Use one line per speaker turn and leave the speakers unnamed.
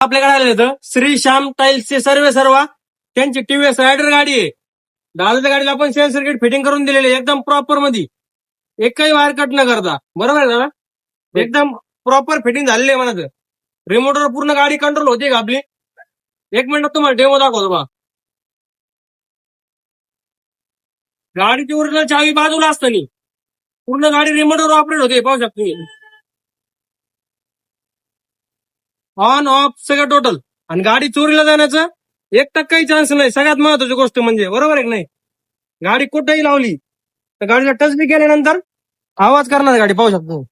आपल्याकडे आलेलं होतं श्री श्याम टाईल्सचे सर्व त्यांची टीव्हीएस रायडर गाडी आहे. दादाच्या गाडीला आपण शेअर सर्किट फिटिंग करून दिलेली आहे एकदम प्रॉपर मध्ये, एकही वायर कट न करता. बरोबर आहे दादा? एकदम प्रॉपर फिटिंग झालेली आहे मला. रिमोटवर पूर्ण गाडी कंट्रोल होते का आपली? एक मिनिट तुम्हाला डेमो दाखवतो बा. गाडीची ओरिजिनल चावी बाजूला असताना पूर्ण गाडी रिमोटवर ऑपरेट होते, पाहू शकतो तुम्ही. ऑन ऑफ सगळं टोटल. आणि गाडी चोरीला जाण्याचं 1% चान्स नाही. सगळ्यात महत्वाची गोष्ट म्हणजे, बरोबर आहे की नाही? गाडी कुठेही लावली तर गाडीला टच बी केल्यानंतर आवाज करणार गाडी, पाहू शकतो.